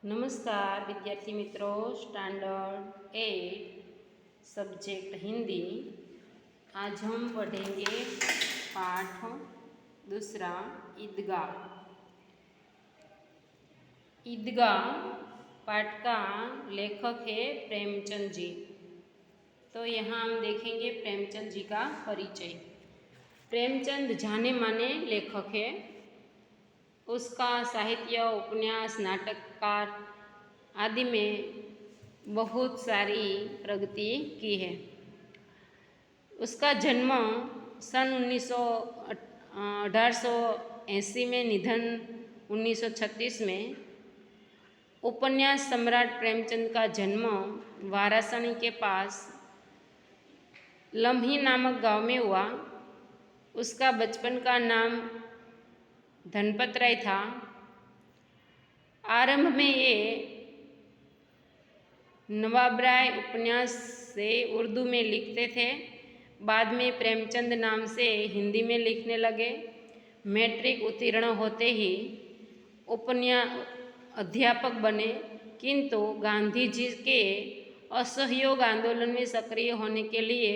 नमस्कार विद्यार्थी मित्रों, स्टैंडर्ड 8 सब्जेक्ट हिंदी। आज हम पढ़ेंगे पाठ दूसरा, ईदगाह। ईदगाह पाठ का लेखक है प्रेमचंद जी। तो यहाँ हम देखेंगे प्रेमचंद जी का परिचय। प्रेमचंद जाने माने लेखक है। उसका साहित्य, उपन्यास, नाटककार आदि में बहुत सारी प्रगति की है। उसका जन्म सन 1880 में, निधन 1936 में। उपन्यास सम्राट प्रेमचंद का जन्म वाराणसी के पास लम्ही नामक गांव में हुआ। उसका बचपन का नाम धनपत राय था। आरंभ में ये नवाबराय उपन्यास से उर्दू में लिखते थे। बाद में प्रेमचंद नाम से हिंदी में लिखने लगे। मैट्रिक उत्तीर्ण होते ही अध्यापक बने, किंतु गांधी जी के असहयोग आंदोलन में सक्रिय होने के लिए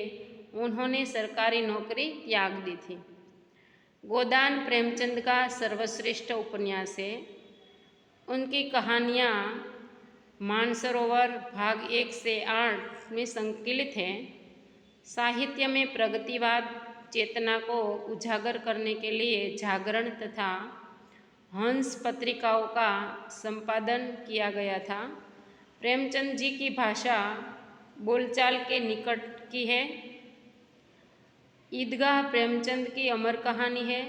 उन्होंने सरकारी नौकरी त्याग दी थी। गोदान प्रेमचंद का सर्वश्रेष्ठ उपन्यास है। उनकी कहानियाँ मानसरोवर भाग 1 से 8 में संकलित हैं। साहित्य में प्रगतिवाद चेतना को उजागर करने के लिए जागरण तथा हंस पत्रिकाओं का संपादन किया गया था। प्रेमचंद जी की भाषा बोलचाल के निकट की है। ईदगाह प्रेमचंद की अमर कहानी है।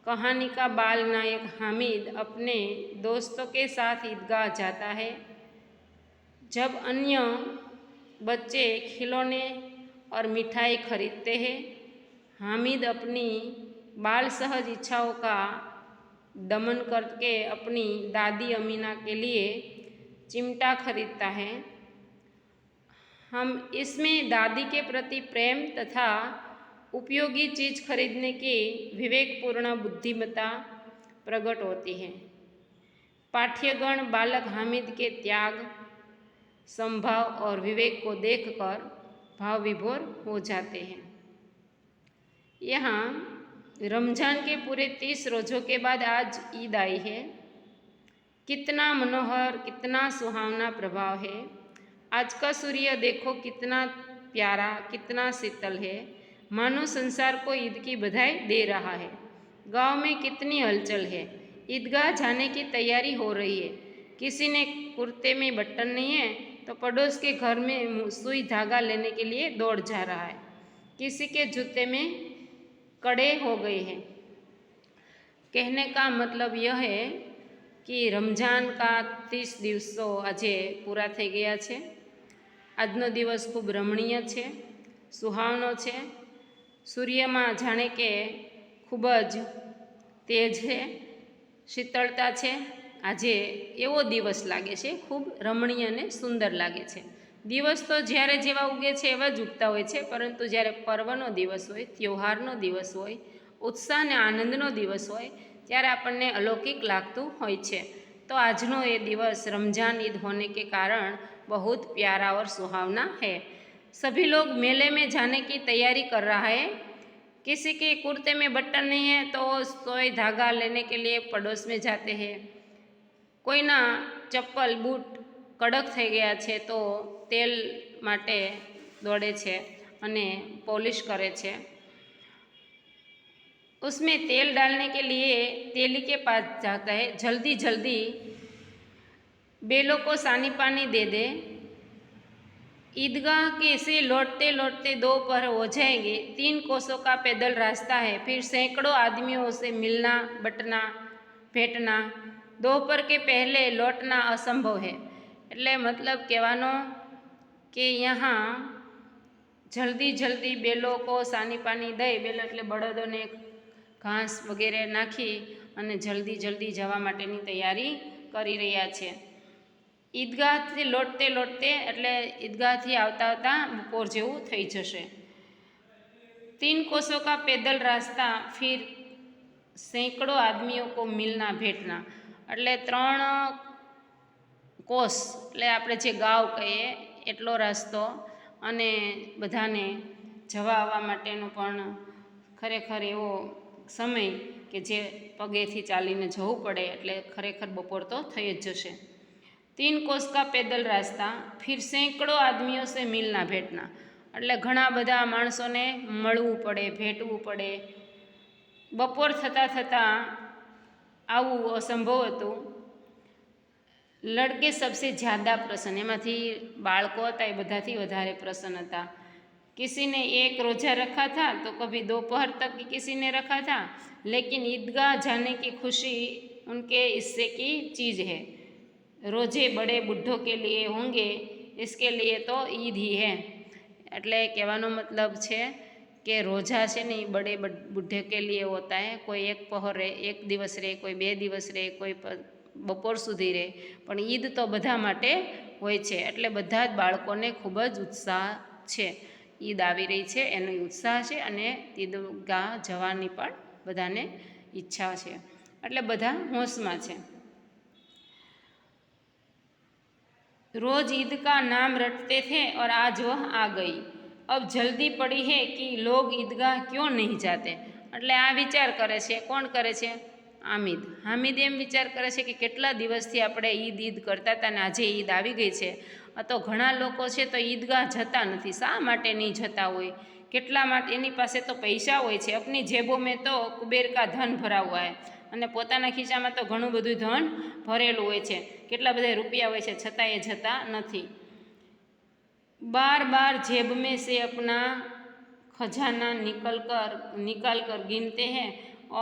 कहानी का बाल नायक हामिद अपने दोस्तों के साथ ईदगाह जाता है। जब अन्य बच्चे खिलौने और मिठाई खरीदते हैं, हामिद अपनी बाल सहज इच्छाओं का दमन करके अपनी दादी अमीना के लिए चिमटा खरीदता है। हम इसमें दादी के प्रति प्रेम तथा उपयोगी चीज़ खरीदने की विवेकपूर्ण बुद्धिमत्ता प्रकट होती है। पाठ्यगण बालक हामिद के त्याग, संभाव और विवेक को देखकर भाव विभोर हो जाते हैं। यहाँ रमजान के पूरे 30 रोज़ों के बाद आज ईद आई है। कितना मनोहर, कितना सुहावना प्रभाव है। आज का सूर्य देखो कितना प्यारा, कितना शीतल है, मानो संसार को ईद की बधाई दे रहा है। गांव में कितनी हलचल है। ईदगाह जाने की तैयारी हो रही है। किसी ने कुर्ते में बटन नहीं है तो पड़ोस के घर में सुई धागा लेने के लिए दौड़ जा रहा है। किसी के जूते में कड़े हो गए हैं। कहने का मतलब यह है कि रमजान का 30 દિવસો આજે પૂરા થઈ ગયા છે। આજનો દિવસ ખૂબ રમણીય છે, સુહાવનો છે। સૂર્યમાં જાણે કે ખૂબ જ તેજ છે, શીતળતા છે। આજે એવો દિવસ લાગે છે, ખૂબ રમણીય અને સુંદર લાગે છે। દિવસ તો જ્યારે જેવા ઉગે છે એવા જ ઉગતા હોય છે, પરંતુ જ્યારે પર્વનો દિવસ હોય, તહેવારનો દિવસ હોય, उत्साह ने आनंदनो दिवस होय त्यारे आपने अलौकिक लागतुं होय छे। तो आजनो ये दिवस रमजान ईद होने के कारण बहुत प्यारा और सुहावना है। सभी लोग मेले में जाने की तैयारी कर रहा है। किसी के कुर्ते में बटन नहीं है तो सोई धागा लेने के लिए पड़ोस में जाते हैं। कोई ना चप्पल बूट कड़क थई गया छे तो तेल माटे दौड़े छे अने पॉलिश करे छे। उसमें तेल डालने के लिए तेली के पास जाता है। जल्दी जल्दी बेलों को सानी पानी दे दे। ईदगाह के से लौटते लौटते दोपहर हो जाएंगे। 3 कोसों का पैदल रास्ता है। फिर सैकड़ों आदमियों से मिलना, बटना, भेटना। दोपहर के पहले लौटना असंभव है। એટલે मतलब કહેવાનો કે यहाँ जल्दी जल्दी बेलों को सानी पानी दई, बेलो એટલે બળદોને घास वगैरह नाखी अने जल्दी जल्दी जवा माटेनी तैयारी करी रह्या छे। ईदगाह थी लौटते लौटते एटले ईदगाह थी आवता आवता बपोर जेवुं थई जशे। 3 कोसों का पैदल रास्ता, फिर सैकड़ों आदमियों को मिलना भेटना। एटले 3 કોસ એટલે આપણે જે ગાંવ કહીએ એટલો રસ્તો અને બધાને જવા આવવા માટેનો પણ ખરેખર એવો સમય કે જે પગેથી ચાલીને જવું પડે, એટલે ખરેખર બપોર તો થઈ જ જશે। 3 कोस का पैदल रास्ता, फिर सैकड़ों आदमियों से मिलना भेटना, એટલે ઘણા બધા માણસોને મળવું પડે, ભેટવું પડે। બપોર થતાં થતાં આવું અસંભવ હતું। લડકે સબસે જ્યાદા પ્રસન્ન, એમાંથી બાળકો હતા એ બધાથી વધારે પ્રસન્ન હતા। किसी ने एक रोज़ा रखा था तो कभी दोपहर तक किसी ने रखा था, लेकिन ईदगाह जाने की खुशी उनके हिस्से की चीज़ है। रोजे बड़े बूढ़ों के लिए होंगे, इसके लिए तो ईद ही है। એટલે કહેવાનો મતલબ છે કે રોજા છે ને એ બડે બુઢે કે લીએ હોતા હે। કોઈ એક પહોર રહે, એક દિવસ રહે, કોઈ 2 દિવસ રહે, કોઈ બપોર સુધી રહે, પણ ઈદ તો બધા માટે હોય છે। એટલે બધા જ બાળકોને ખૂબ જ ઉત્સાહ છે। ઈદ આવી રહી છે એનો ઉત્સાહ છે અને ઈદગાહ જવાની પણ બધાને ઈચ્છા છે, એટલે બધા હોશમાં છે। रोज़ ईद का नाम रटते थे और आज वह आ गई, अब जल्दी पड़ी है कि लोग ईदगाह क्यों नहीं जाते। એટલે આ વિચાર કરે છે, કોણ કરે છે? હામિદ એમ વિચાર કરે છે કે કેટલા દિવસથી આપણે ઈદ કરતા હતા ને આજે ઈદ આવી ગઈ છે, તો ઘણા લોકો છે તો ઈદગાહ જતા નથી, શા માટે નહીં જતા હોય? કેટલા માટે? એની પાસે તો પૈસા હોય છે, अपनी जेबों में तो कुबेर का धन भरा हुआ है, અને પોતાના ખીચામાં તો ઘણું બધું ધન ભરેલું હોય છે, કેટલા બધા રૂપિયા હોય છે, છતાં એ જતા નથી। बार बार जेब में से अपना खजाना निकाल कर गिनते हैं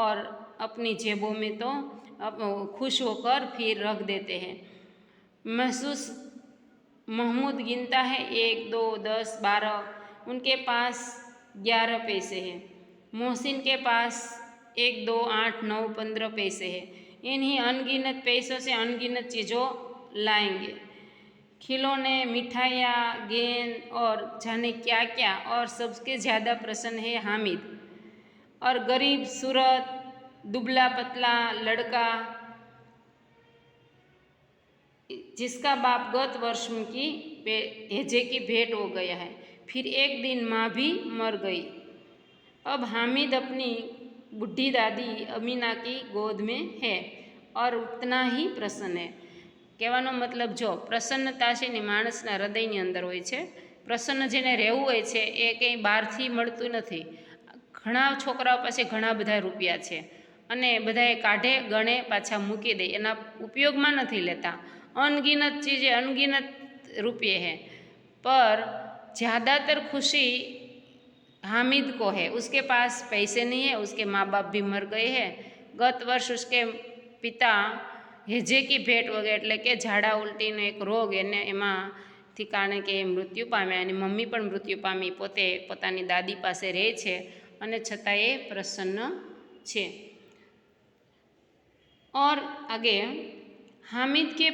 और अपनी जेबों में तो खुश होकर फिर रख देते हैं। महमूद गिनता है 1, 2, 10, 12, उनके पास 11 पैसे हैं। मोहसिन के पास 1, 2, 8, 9, 15 पैसे हैं। इन्हीं अनगिनत पैसों से अनगिनत चीज़ों लाएंगे, खिलौने, मिठाइयाँ, गेंद और जाने क्या क्या। और सबसे ज़्यादा प्रसन्न है हामिद, और गरीब सूरत दुबला पतला लड़का जिसका बाप गत वर्ष की हेजे की भेंट हो गया है, फिर एक दिन माँ भी मर गई। अब हामिद अपनी बूढ़ी दादी अमीना की गोद में है और उतना ही प्रसन्न है। કહેવાનો મતલબ જો પ્રસન્નતા છે ને માણસના હૃદયની અંદર હોય છે, પ્રસન્ન જેને રહેવું હોય છે એ કંઈ બહારથી મળતું નથી। ઘણા છોકરાઓ પાસે ઘણા બધા રૂપિયા છે અને બધાએ કાઢે ગણે પાછા મૂકી દે, એના ઉપયોગમાં નથી લેતા। अनगिनत चीज़ें अनगिनत रुपये हैं, पर ज़्यादातर खुशी हामिद को है। उसके पास पैसे नहीं है, उसके माँ बाप भी मर गए हैं। गत वर्ष उसके पिता हेजे की भेंट वगैरह એટલે કે ઝાડા ઉલટીનો એક રોગ એને એમાંથી કારણે કે મૃત્યુ પામ્યા, અને મમ્મી પણ મૃત્યુ પામી, પોતે પોતાની દાદી પાસે રહે છે અને છતાં એ પ્રસન્ન છે। और आगे हामिद के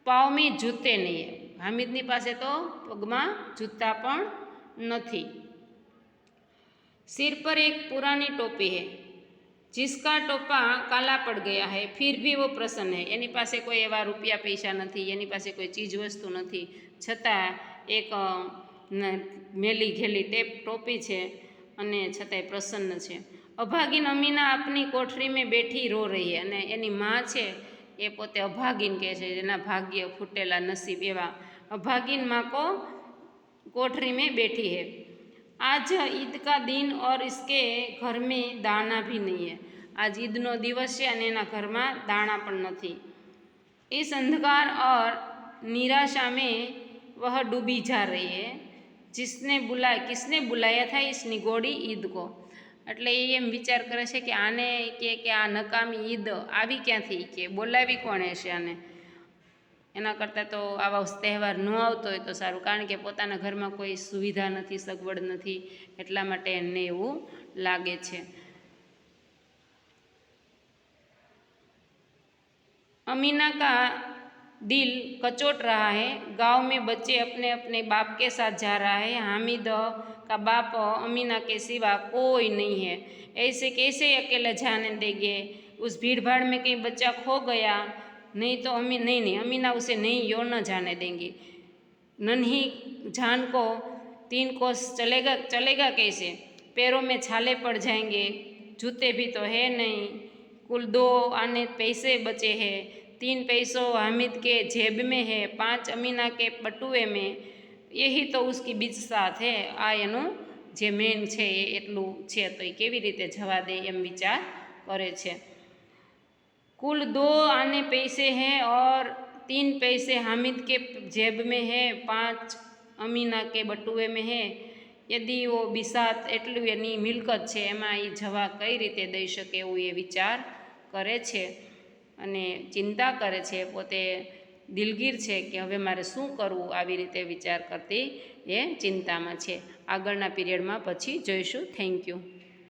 पाँव में जूते नहीं है, हामिदनी પાસે તો પગમાં જૂતા પણ નથી। सिर पर एक पुरानी टोपी है जिसका टोपा काला पड़ गया है, फिर भी वो प्रसन्न है। એની પાસે કોઈ એવા રૂપિયા પૈસા નથી, એની પાસે કોઈ ચીજ વસ્તુ નથી, છતાં એક મેલી ઘેલી ટોપી છે અને છતાંય પ્રસન્ન છે। અભાગીન અમીના આપની કોઠરી में બેઠી રો રહી है, અને એની માં છે એ પોતે અભાગીન કહે છે, જેના ભાગ્ય ફૂટેલા નસીબ એવા। अभागिन माँ को कोठरी में बैठी है। आज ईद का दिन और इसके घर में दाना भी नहीं है। आज ईदनो दिवस है અને એના ઘરમાં દાણા પણ નથી। इस अंधकार और निराशा में वह डूबी जा रही है। किसने बुलाया था इस निगोड़ी ईद को। એટલે એ એમ વિચાર કરે છે કે આને કે આ નકામી ઈદ આવી ક્યાંથી, કે બોલાવી કોણે છે આને। એના કરતાં તો આવા તહેવાર ન આવતો હોય તો સારું, કારણ કે પોતાના ઘરમાં કોઈ સુવિધા નથી, સગવડ નથી, એટલા માટે એમને એવું લાગે છે। अमीना का दिल कचोट रहा है। गांव में बच्चे अपने अपने बाप के साथ जा रहा है। हामिद का बाप अमीना के सिवा कोई नहीं है, ऐसे कैसे अकेला जाने देंगे। उस भीड़ भाड़ में कहीं बच्चा खो गया नहीं तो नहीं अमीना उसे नहीं यो न जाने देंगी। नन्ही जान को 3 कोस चलेगा कैसे, पैरों में छाले पड़ जाएंगे, जूते भी तो है नहीं, कुल 2 आने पैसे बचे हैं, 3 पैसों हामिद के जेब में है, 5 अमीना के बटुए में, यही तो उसकी बीच साथ है। आ एनु जे मेन छे एटलू छे, तो केवी रीते जवा दे एम विचार करे छे। कुल 2 आने पैसे हैं और 3 पैसे हामिद के जेब में है, 5 अमीना के बटुए में है। यदि वो बिसात एटलू एनी मिलकत छे एमां ई जवा कई रीते दई शके एवुं ए विचार करे छे अने चिंता करे छे। पोते दिलगीर छे कि हवे मारे शुं करवुं, आवी रीते विचार करती ए चिंतामां छे। આગળના પીરિયડમાં પછી જોઈશું। Thank you.